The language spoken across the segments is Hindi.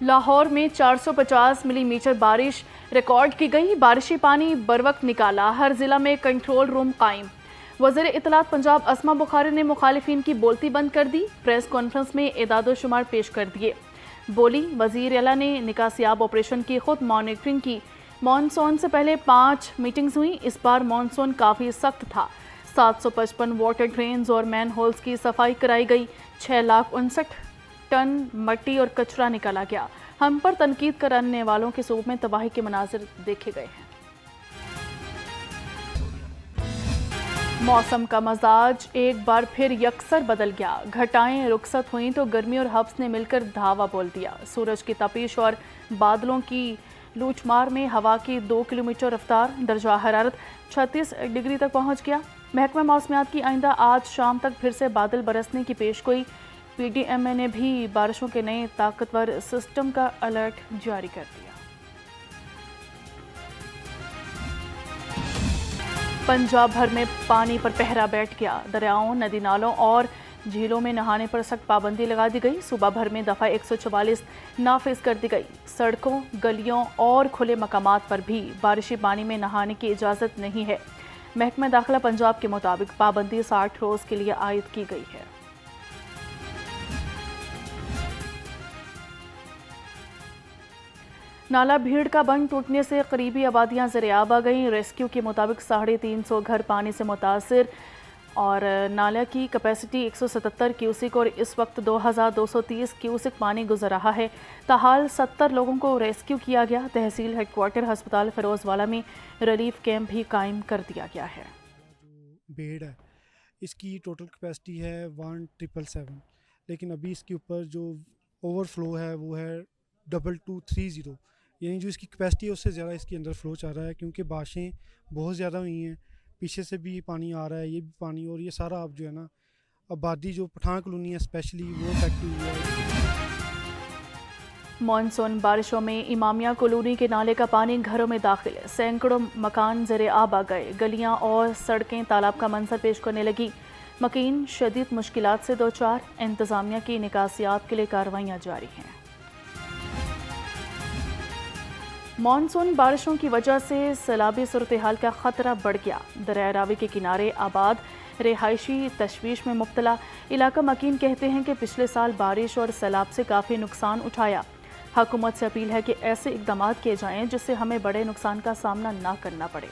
लाहौर में 450 मिलीमीटर बारिश रिकॉर्ड की गई। बारिशी पानी बरवक्त निकाला, हर जिला में कंट्रोल रूम कायम। वज़ीर इत्तलात पंजाब अस्मा बुखारी ने मुखालिफिन की बोलती बंद कर दी। प्रेस कॉन्फ्रेंस में एदाद-ओ-शुमार पेश कर दिए। बोली, वज़ीर आला ने निकासियाब ऑपरेशन की खुद मॉनिटरिंग की। मानसून से पहले 5 मीटिंग्स हुई। इस बार मानसून काफ़ी सख्त था। 755 वाटर ड्रेन्स और मैन होल्स की सफाई कराई गई। 6,59,000 टन मट्टी और कचरा निकाला गया। हम पर तनकीद करने वालों के सूबे में तबाही के मनाजिर देखे गए हैं। मौसम का मजाज एक बार फिर यकसर बदल गया। घटाएं रुखसत हुई तो गर्मी और हब्स ने मिलकर धावा बोल दिया। सूरज की तपिश और बादलों की लूटमार में हवा की 2 किलोमीटर रफ्तार। दर्जा हरारत 36 डिग्री तक पहुंच गया। महकमा मौसमियात की आइंदा आज शाम तक फिर से बादल बरसने की पेशगोई। पीडीएमए ने भी बारिशों के नए ताकतवर सिस्टम का अलर्ट जारी कर दिया। पंजाब भर में पानी पर पहरा बैठ गया। दरियाओं, नदी नालों और झीलों में नहाने पर सख्त पाबंदी लगा दी गई। सूबा भर में दफ़ा 144 नाफिज कर दी गई। सड़कों, गलियों और खुले मकामात पर भी बारिशी पानी में नहाने की इजाज़त नहीं है। महकमा दाखिला पंजाब के मुताबिक पाबंदी 60 रोज़ के लिए आयद की गई है। नाला भीड़ का बंद टूटने से करीबी आबादियां ज़रियाब आ गईं। रेस्क्यू के मुताबिक 350 घर पानी से मुतासर और नाला की कैपेसिटी 177 क्यूसिक और इस वक्त 2230 क्यूसिक पानी गुजर रहा है। ताहाल 70 लोगों को रेस्क्यू किया गया। तहसील हेडक्वार्टर अस्पताल फिरोजवाला में रिलीफ कैंप भी कायम कर दिया गया है। जो बेड है इसकी टोटल कैपेसिटी है 1777, लेकिन अभी इसके ऊपर जो ओवरफ्लो है वो है 2230, यानी जो इसकी कैपेसिटी है उससे ज़्यादा इसके अंदर फ्लो चाह रहा है, क्योंकि बारिशें बहुत ज़्यादा हुई हैं। पीछे से भी पानी आ रहा है, ये भी पानी, और ये सारा अब जो है ना आबादी जो पठान कॉलोनी है स्पेशली वो अफेक्ट हुई है। मानसून बारिशों में इमामिया कॉलोनी के नाले का पानी घरों में दाखिल। सैकड़ों मकान ज़रे आब आ गए। गलियां और सड़कें तालाब का मंजर पेश करने लगी। मकीन शदीद मुश्किलात से दो चार। इंतजामिया की निकासियात के लिए कार्रवाइयां जारी हैं। मानसून बारिशों की वजह से सैलाबी सूरत हाल का खतरा बढ़ गया। दरिया रावी के किनारे आबाद रिहायशी तशवीश में मुब्तला इलाका मकीन कहते हैं कि पिछले साल बारिश और सैलाब से काफ़ी नुकसान उठाया। हुकूमत से अपील है कि ऐसे इकदाम किए जाएं जिससे हमें बड़े नुकसान का सामना ना करना पड़े।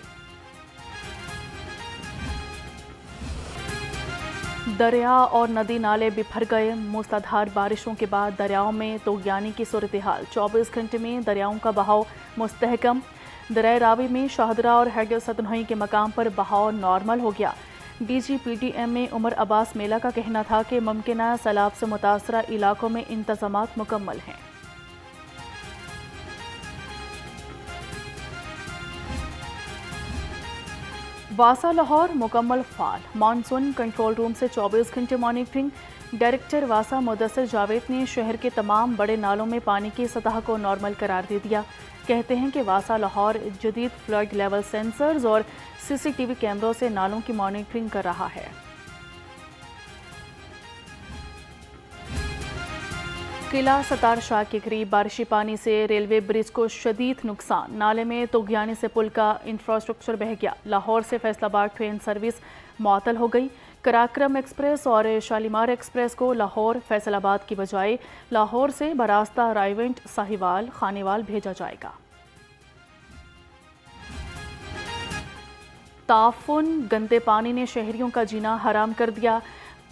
दरिया और नदी नाले बिफर गए। मूसलाधार बारिशों के बाद दरियाओं में तोगयानी की सूरत हाल। 24 घंटे में दरियाओं का बहाव मुस्तहकम। दरिया रावी में शाहदरा और हैडर सतनोई के मकाम पर बहाव नॉर्मल हो गया। DGPDM उमर अब्बास मेला का कहना था कि मुमकिन सैलाब से मुतासरा इलाकों में इंतजामात मुकम्मल हैं। वासा लाहौर मुकम्मल फाल। मानसून कंट्रोल रूम से 24 घंटे मॉनिटरिंग। डायरेक्टर वासा मुदस्सिर जावेद ने शहर के तमाम बड़े नालों में पानी की सतह को नॉर्मल करार दे दिया। कहते हैं कि वासा लाहौर जदीद फ्लड लेवल सेंसर्स और CCTV कैमरों से नालों की मॉनिटरिंग कर रहा है। किला सतार शाह के करीब बारिशी पानी से रेलवे ब्रिज को शदीद नुकसान। नाले में तोगयानी से पुल का इंफ्रास्ट्रक्चर बह गया। लाहौर से फैसलाबाद ट्रेन सर्विस मुअत्तल हो गई। कराक्रम एक्सप्रेस और शालीमार एक्सप्रेस को लाहौर फैसलाबाद की बजाय लाहौर से बरास्ता रायवेंट साहिवाल खानेवाल भेजा जाएगा। ताफुन गंदे पानी ने शहरियों का जीना हराम कर दिया।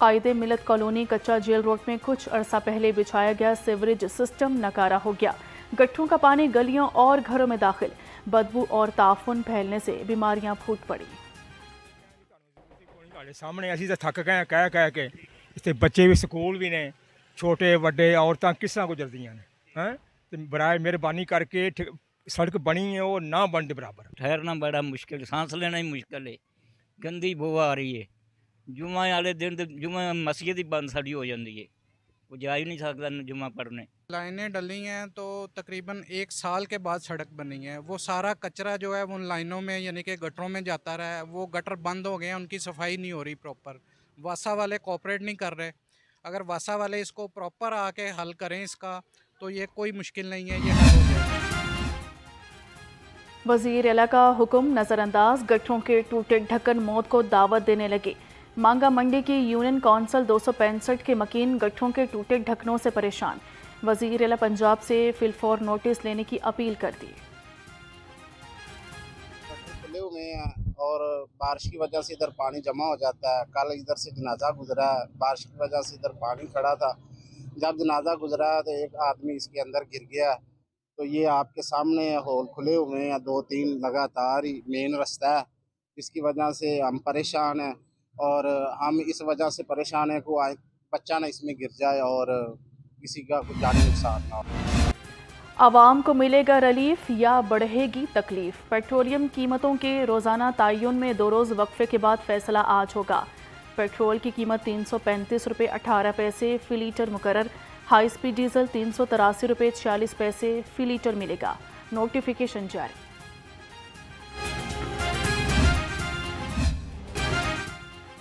कायदे मिलत कॉलोनी कच्चा जेल रोड में कुछ अरसा पहले बिछाया गया सीवरेज सिस्टम नकारा हो गया। गट्ठों का पानी गलियों और घरों में दाखिल। बदबू और ताफुन फैलने से बीमारियां फूट पड़ी। सामने असी तो थक गए कह के इतने बच्चे भी स्कूल भी ने छोटे बड़े औरतां किस तरह गुजरदियां ने हैं ते बराए मेहरबानी करके सड़क बनी है वो ना बनते बराबर। ठहरना बड़ा मुश्किल, सांस लेना ही मुश्किल है। गंदी बू आ रही है। जुम्मे वाले दिन तो जुम्मे मस्जिद ही बंद साड़ी हो जाती है, कोई जा ही नहीं सकता जुम्मा पढ़ने। लाइनें डली हैं तो तकरीबन 1 साल के बाद सड़क बनी है। वो सारा कचरा जो है वो उन लाइनों में यानी कि गटरों में जाता रहा है। वो गटर बंद हो गए हैं, उनकी सफाई नहीं हो रही प्रॉपर। वासा वाले कोऑपरेट नहीं कर रहे। अगर वासा वाले इसको प्रॉपर आके हल करें इसका, तो ये कोई मुश्किल नहीं है, ये हल हो जाएगा। वजीर अला का हुक्म नजरअंदाज, गठरों के टूटे ढक्कन मौत को दावत देने लगे। मांगा मंडी की यूनियन कौंसिल 265 के मकीन गठरों के टूटे ढक्कनों से परेशान। वजीर अला पंजाब से फिलफौर नोटिस लेने की अपील कर दी। खुले हुए हैं और बारिश की वजह से इधर पानी जमा हो जाता है। कल इधर से जनाजा गुजरा है, बारिश की वजह से इधर पानी खड़ा था। जब जनाजा गुजरा तो एक आदमी इसके अंदर गिर गया। तो ये आपके सामने होल खुले हुए हैं, 2-3 लगातार ही मेन रास्ता है, जिसकी वजह से हम परेशान हैं। और हम इस वजह से परेशान हैं कि बच्चा ना इसमें गिर जाए और किसी का कुछ जानी नुकसान ना हो। आवाम को मिलेगा रिलीफ या बढ़ेगी तकलीफ? पेट्रोलियम कीमतों के रोजाना तयन में 2 रोज वक्फे के बाद फैसला आज होगा। पेट्रोल की कीमत 335 रुपये 18 पैसे फी लीटर मुकर्रर। हाई स्पीड डीजल 383 रुपये 46 पैसे फी लीटर मिलेगा। नोटिफिकेशन जारी।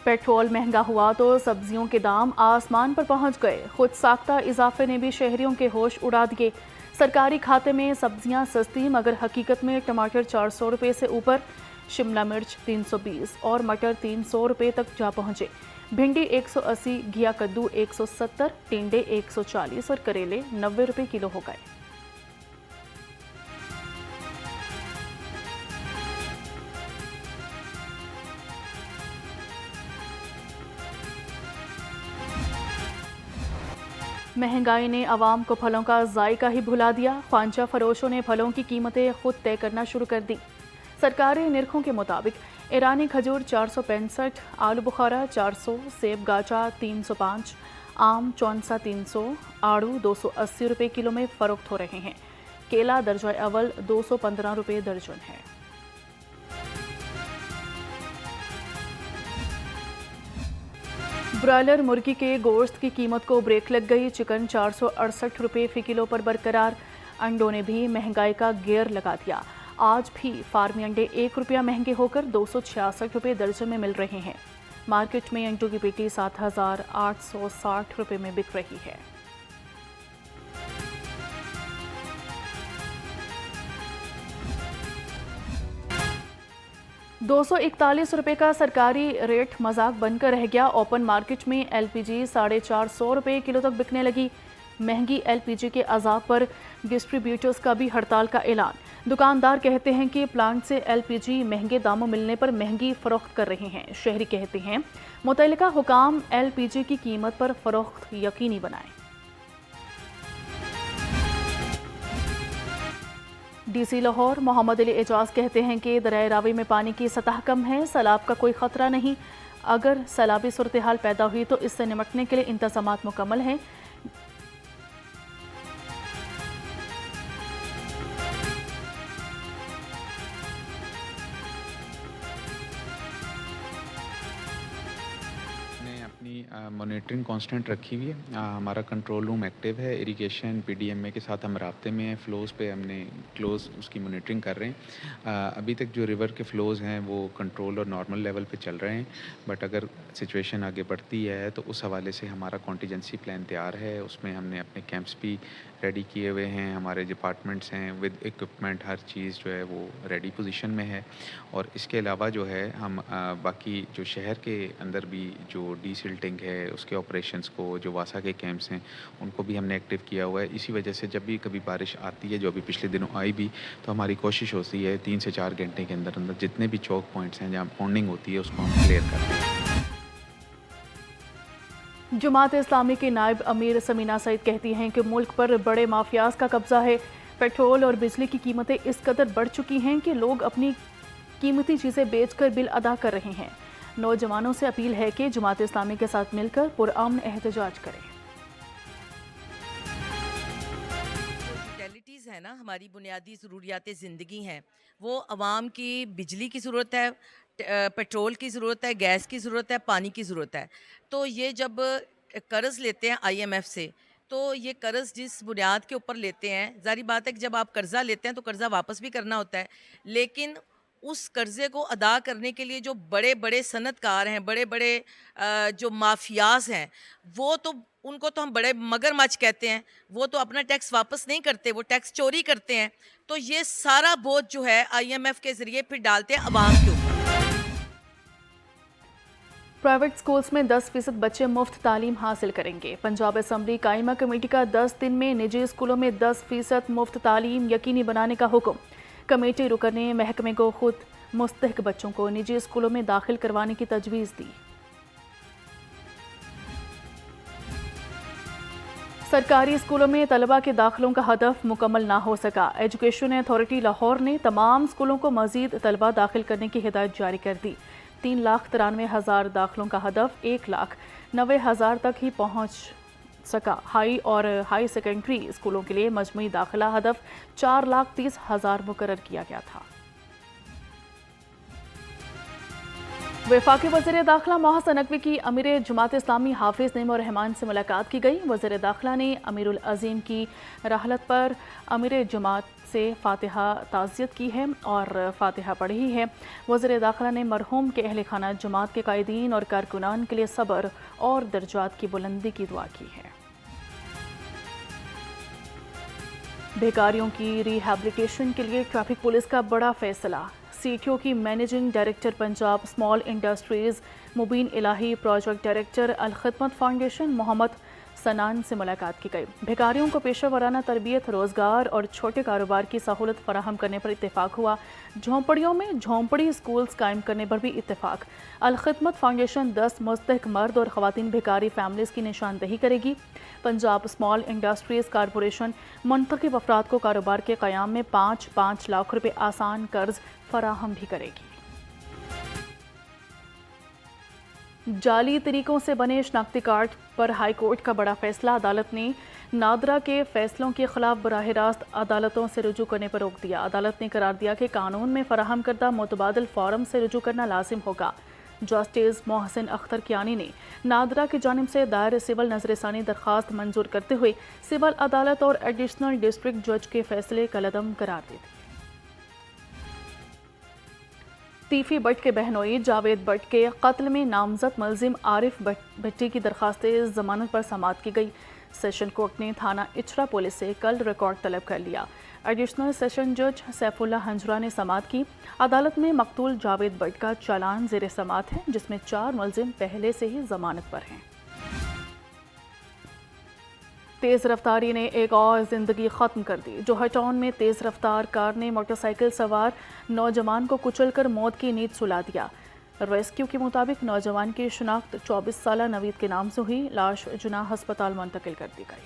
पेट्रोल महंगा हुआ तो सब्जियों के दाम आसमान पर पहुंच गए। खुद साख्ता इजाफे ने भी शहरियों के होश उड़ा दिए। सरकारी खाते में सब्जियां सस्ती, मगर हकीकत में टमाटर 400 रुपये से ऊपर, शिमला मिर्च 320 और मटर 300 रुपये तक जा पहुंचे। भिंडी 180, घिया कद्दू 170, टिंडे 140 और करेले 90 रुपये किलो हो गए। महंगाई ने आवाम को फलों का जायका ही भुला दिया। ख्वांचा फरोशों ने फलों की कीमतें खुद तय करना शुरू कर दी। सरकारी निरखों के मुताबिक ईरानी खजूर 465, आलू बुखारा 400, सेब गाचा 305, आम चौंसा 300, आड़ू 280 रुपये किलो में फरोख्त हो रहे हैं। केला दर्जा अव्वल 215 रुपये दर्जन है। ब्रॉयलर मुर्गी के गोश्त की कीमत को ब्रेक लग गई। चिकन 468 रुपये फी किलो पर बरकरार। अंडों ने भी महंगाई का गेयर लगा दिया। आज भी फार्मी अंडे 1 रुपया महंगे होकर 266 रुपये दर्जन में मिल रहे हैं। मार्केट में अंडों की पेटी 7,860 रुपये में बिक रही है। ₹241 का सरकारी रेट मजाक बनकर रह गया। ओपन मार्केट में एलपीजी 450 रुपये किलो तक बिकने लगी। महंगी एलपीजी के अजाब पर डिस्ट्रीब्यूटर्स का भी हड़ताल का ऐलान। दुकानदार कहते हैं कि प्लांट से एलपीजी महंगे दामों मिलने पर महंगी फरोख्त कर रहे हैं। शहरी कहते हैं मुतल्लिका हुकाम एलपीजी की कीमत पर फरोख्त यकीनी बनाएं। डीसी लाहौर मोहम्मद अली एजाज कहते हैं कि दरिया रावी में पानी की सतह कम है, सैलाब का कोई खतरा नहीं। अगर सैलाबी सूरत हाल पैदा हुई तो इससे निपटने के लिए इंतजामात मुकम्मल हैं। मॉनिटरिंग कांस्टेंट रखी हुई है। हमारा कंट्रोल रूम एक्टिव है। इरिगेशन पीडीएमए के साथ हम राब्ते में हैं। फ़्लोज़ पे हमने क्लोज उसकी मॉनिटरिंग कर रहे हैं। अभी तक जो रिवर के फ़्लोज़ हैं वो कंट्रोल और नॉर्मल लेवल पे चल रहे हैं, बट अगर सिचुएशन आगे बढ़ती है तो उस हवाले से हमारा कॉन्टीजेंसी प्लान तैयार है। उसमें हमने अपने कैंप्स भी रेडी किए हुए हैं। हमारे डिपार्टमेंट्स हैं विद इक्विपमेंट, हर चीज़ जो है वो रेडी पोजीशन में है। और इसके अलावा जो है हम बाकी जो शहर के अंदर भी जो डीसिल्टिंग है उसके ऑपरेशंस को, जो वासा के कैंप्स हैं उनको भी हमने एक्टिव किया हुआ है। इसी वजह से जब भी कभी बारिश आती है, जो अभी पिछले दिनों आई भी, तो हमारी कोशिश होती है 3 से 4 घंटे के अंदर अंदर जितने भी चौक पॉइंट्स हैं जहाँ पॉन्डिंग होती है उसको हम क्लियर करते हैं। जमात इस्लामी के नायब अमीर समीना सईद कहती हैं कि मुल्क पर बड़े माफियाज का कब्जा है। पेट्रोल और बिजली की कीमतें इस कदर बढ़ चुकी हैं कि लोग अपनी कीमती चीज़ें बेचकर बिल अदा कर रहे हैं। नौजवानों से अपील है कि जमात इस्लामी के साथ मिलकर पुरअमन एहतजाज करें। यूटिलिटीज़ है ना, हमारी बुनियादी ज़रूरियात ज़िंदगी हैं, वो आवाम की बिजली की ज़रूरत है, पेट्रोल की ज़रूरत है, गैस की ज़रूरत है, पानी की ज़रूरत है। तो ये जब कर्ज़ लेते हैं IMF से, तो ये कर्ज़ जिस बुनियाद के ऊपर लेते हैं, ज़ाहिर बात है कि जब आप कर्ज़ा लेते हैं तो कर्ज़ा वापस भी करना होता है, लेकिन उस कर्ज़े को अदा करने के लिए जो बड़े बड़े सनतकार हैं, बड़े बड़े जो माफियाज हैं, वो तो उनको तो हम बड़े मगरमच्छ कहते हैं, वो तो अपना टैक्स वापस नहीं करते, वो टैक्स चोरी करते हैं। तो ये सारा बोझ जो है IMF के ज़रिए फिर डालते हैं अवाम के ऊपर। प्राइवेट स्कूल्स में 10% बच्चे मुफ्त तालीम हासिल करेंगे। पंजाब असम्बली कायमा कमेटी का 10 दिन में निजी स्कूलों में 10% मुफ्त तालीम यकीनी बनाने का हुक्म। कमेटी रुकन ने महकमे को खुद मुस्तहिक बच्चों को निजी स्कूलों में दाखिल करवाने की तजवीज़ दी। सरकारी स्कूलों में तलबा के दाखिलों का हदफ मुकम्मल ना हो सका। एजुकेशन अथॉरिटी लाहौर ने तमाम स्कूलों को मजीद तलबा दाखिल करने की हिदायत जारी कर दी। 3,93,000 दाखिलों का हदफ 1,90,000 तक ही पहुंच सका। हाई और हाई सेकेंडरी स्कूलों के लिए मजमूई दाखिला हदफ 4,30,000 मुकर्रर किया गया था। वफाकी वज़ीर दाखिला मोहसिन नकवी की अमीर जमात इस्लामी हाफिज़ नईम रहमान से मुलाकात की गई। वज़ीर दाखिला ने अमीरुल अज़ीम की रहलत पर अमीर जमात से फातिहा ताज़ियत की है और फातिहा पढ़ी है। वज़ीर दाखिला ने मरहूम के अहल खाना जमात के कायदीन और कारकुनान के लिए सब्र और दर्जात की बुलंदी की दुआ की है। बेकारियों की रिहैबिलिटेशन के लिए ट्रैफिक पुलिस का बड़ा फैसला। सीटीओ की managing director Punjab small industries Mubeen Ilahi, project director Al Khidmat foundation Mohammad सनान से मुलाकात की गई। भिखारियों को पेशा वराना तरबियत, रोज़गार और छोटे कारोबार की सहूलत फराहम करने पर इत्तेफाक हुआ। झोंपड़ियों में झोंपड़ी स्कूल्स कायम करने पर भी इत्तेफाक। अल खिदमत फाउंडेशन 10 मुस्तहिक मर्द और ख़वातीन भिखारी फैमिलीज़ की निशानदही करेगी। पंजाब स्मॉल इंडस्ट्रीज़ कॉरपोरेशन मुंतखब अफराद को कारोबार के क़याम में 5-5 लाख रुपये आसान कर्ज फराहम भी करेगी। जाली तरीकों से बने शनाख्ती कार्ड पर हाई कोर्ट का बड़ा फैसला। अदालत ने नादरा के फैसलों के खिलाफ बराह रास्त अदालतों से रुजू करने पर रोक दिया। अदालत ने करार दिया कि कानून में फराहम करदा मुतबादिल फॉर्म से रुजू करना लाजिम होगा। जस्टिस मोहसिन अख्तर कियानी ने नादरा की जानिब से दायर सिविल नजरसानी दरख्वास्त मंजूर करते हुए सिविल अदालत और एडिशनल डिस्ट्रिक्ट जज के फैसले कलअदम करार दे दिए। तीफी भट्ट के बहनोई जावेद भट्ट के कत्ल में नामजद मुलजिम आरिफ भट्टी की दरख्वास्त जमानत पर समाअत की गई। सेशन कोर्ट ने थाना इचरा पुलिस से कल रिकॉर्ड तलब कर लिया। एडिशनल सेशन जज सैफुल्ला हंजरा ने समाअत की। अदालत में मकतूल जावेद भट्ट का चालान ज़ेर समाअत है, जिसमें 4 मुलजिम पहले से ही जमानत पर हैं। तेज़ रफ्तारी ने एक और ज़िंदगी ख़त्म कर दी। जोहर टाउन में तेज़ रफ्तार कार ने मोटरसाइकिल सवार नौजवान को कुचलकर मौत की नींद सुला दिया। रेस्क्यू के मुताबिक नौजवान की शिनाख्त 24 साला नवीद के नाम से हुई। लाश जुनाह अस्पताल मुंतकिल कर दी गई।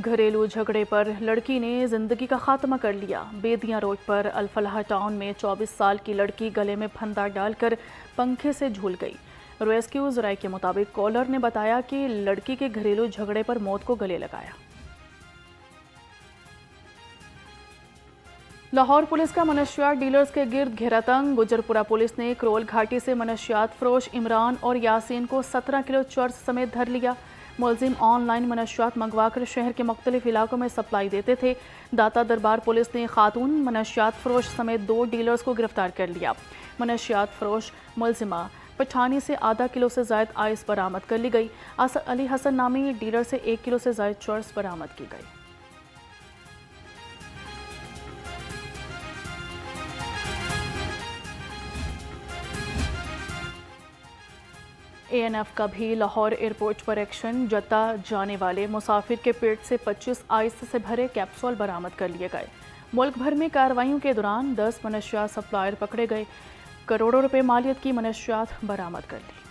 घरेलू झगड़े पर लड़की ने जिंदगी का खात्मा कर लिया। बेदियां रोड पर अल-फलाह टाउन में 24 साल की लड़की गले में फंदा डालकर पंखे से झूल गई। रेस्क्यू ज़राए के मुताबिक कॉलर ने बताया कि लड़की के घरेलू झगड़े पर मौत को गले लगाया। लाहौर पुलिस का मनशियात डीलर्स के गिर्द घेरातंग। गुजरपुरा पुलिस ने करोल घाटी से मनशियात फरोश इमरान और यासीन को 17 किलो चर्च समेत धर लिया। मुलजिम ऑनलाइन मनशियात मंगवाकर शहर के मुख्तलिफ इलाकों में सप्लाई देते थे। दाता दरबार पुलिस ने खातून मनशियात फरोश समेत 2 डीलर्स को गिरफ्तार कर लिया। मनशियात फरोश मुलजिमा पठानी से आधा किलो से ज़ायद आइस बरामद कर ली गई। असर अली हसन नामी डीलर से 1 किलो से ज़ायद चर्च बरामद की गई। ANF का भी लाहौर एयरपोर्ट पर एक्शन। जद्दा जाने वाले मुसाफिर के पेट से 25 आइस से भरे कैप्सूल बरामद कर लिए गए। मुल्क भर में कार्रवाइयों के दौरान 10 मनशियात सप्लायर पकड़े गए। करोड़ों रुपए मालियत की मनशियात बरामद कर ली।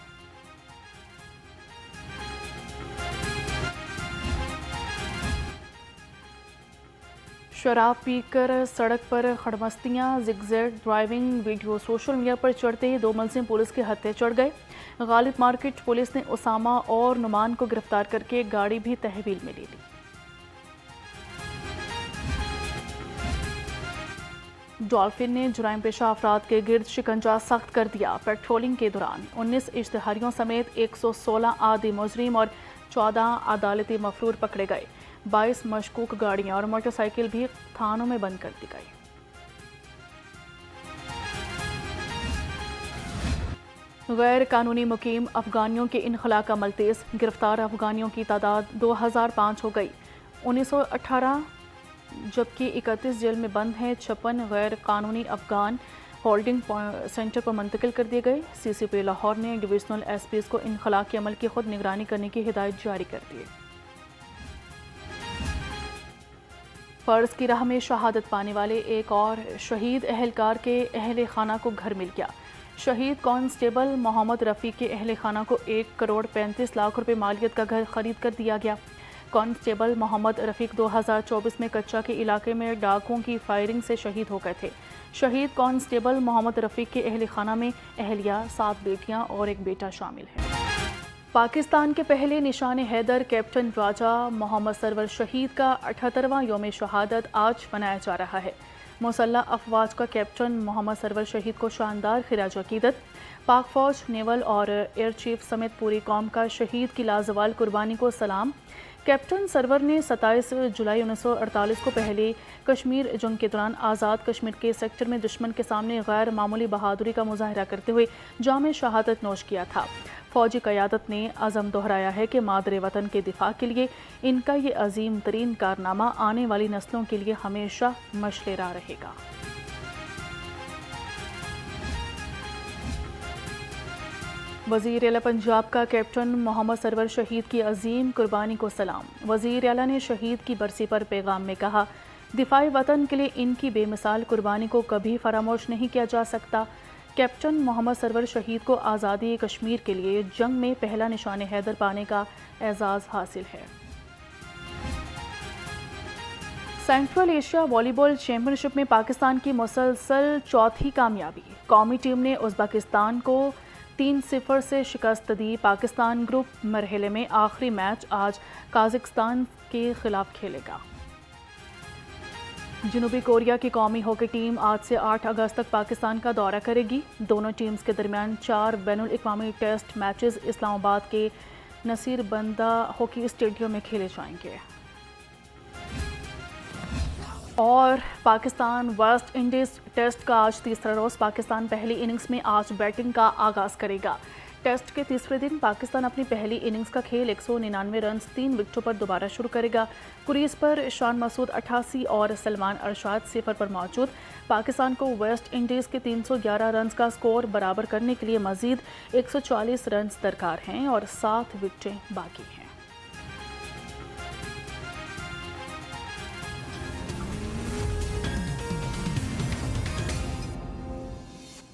शराब पीकर सड़क पर खड़मस्तियाँ, zigzag driving video social media पर चढ़ते ही 2 मुलजिम पुलिस के हत्थे चढ़ गए। गालिब मार्केट पुलिस ने उसामा और नुमान को गिरफ्तार करके गाड़ी भी तहवील में ले ली। डॉल्फिन ने जुराइम पेशा अफराद के गिर्द शिकंजा सख्त कर दिया। पेट्रोलिंग के दौरान 19 इश्तिहारियों समेत 116 आदि मुजरिम और 14 अदालती मफरूर पकड़े गए। 22 मशकूक गाड़ियां और मोटरसाइकिल भी थानों में बंद कर दी गई। गैर कानूनी मुकीम अफगानियों के इनखला का मलतेज़, गिरफ्तार अफगानियों की तादाद 2005 हो गई। 1918 जबकि 31 जेल में बंद हैं। 56 गैर कानूनी अफगान होल्डिंग सेंटर पर मुंतकिल कर दिए गए। CCP लाहौर ने डिविजनल SPs को इनखला के अमल की खुद निगरानी करने की हिदायत जारी कर दी। फ़र्ज़ की राह में शहादत पाने वाले एक और शहीद एहलकार के अहल खाना को घर मिल गया। शहीद कांस्टेबल मोहम्मद रफ़ीक के अहल खाना को 1 करोड़ 35 लाख रुपए मालियत का घर खरीद कर दिया गया। कांस्टेबल मोहम्मद रफ़ीक 2024 में कच्चा के इलाके में डाकुओं की फायरिंग से शहीद हो गए थे। शहीद कांस्टेबल मोहम्मद रफ़ीक के अहल खाना में अहलिया, 7 बेटियां और 1 बेटा शामिल है। पाकिस्तान के पहले निशान हैदर कैप्टन राजा मोहम्मद सरवर शहीद का 78वां यौम शहादत आज मनाया जा रहा है। मुसल्लह अफवाज का कैप्टन मोहम्मद सरवर शहीद को शानदार खिराज अकीदत। पाक फौज, नेवल और एयर चीफ समेत पूरी कौम का शहीद की लाजवाल कुर्बानी को सलाम। कैप्टन सरवर ने 27 जुलाई 1948 को पहले कश्मीर जंग के दौरान आज़ाद कश्मीर के सेक्टर में दुश्मन के सामने गैर मामूली बहादुरी का मुजाहरा करते हुए जाम शहादत नोश किया था। फौजी क़यादत ने अज़म दोहराया है कि मादरे वतन के दिफा के लिए इनका ये अजीम तरीन कारनामा आने वाली नस्लों के लिए हमेशा मशलेरा रहेगा। वज़ीर आला पंजाब का कैप्टन मोहम्मद सरवर शहीद की अजीम कुर्बानी को सलाम। वज़ीर आला ने शहीद की बरसी पर पैगाम में कहा, दिफाई वतन के लिए इनकी बेमिसाल कुर्बानी को कभी फरामोश नहीं किया जा सकता। कैप्टन मोहम्मद सरवर शहीद को आज़ादी कश्मीर के लिए जंग में पहला निशान हैदर पाने का एजाज़ हासिल है। सेंट्रल एशिया वॉलीबॉल चैंपियनशिप में पाकिस्तान की मुसलसल चौथी कामयाबी। कौमी टीम ने उज़्बेकिस्तान को 3-0 से शिकस्त दी। पाकिस्तान ग्रुप मरहले में आखिरी मैच आज काज़ाकिस्तान के खिलाफ खेलेगा। जनूबी कोरिया की कौमी हॉकी टीम आज से 8 अगस्त तक पाकिस्तान का दौरा करेगी। दोनों टीम्स के दरमियान 4 बैनुल-अक़वामी टेस्ट मैचेस इस्लामाबाद के नसीर बंदा हॉकी स्टेडियम में खेले जाएंगे। और पाकिस्तान वेस्ट इंडीज़ टेस्ट का आज तीसरा रोज़। पाकिस्तान पहली इनिंग्स में आज बैटिंग का आगाज़ करेगा। टेस्ट के तीसरे दिन पाकिस्तान अपनी पहली इनिंग्स का खेल 199 रन 3 विकेटों पर दोबारा शुरू करेगा। क्रीज पर शान मसूद 88 और सलमान अरशाद 0 पर मौजूद। पाकिस्तान को वेस्ट इंडीज़ के 311 रन का स्कोर बराबर करने के लिए मज़ीद 140 रन दरकार हैं और 7 विकेटें बाकी हैं।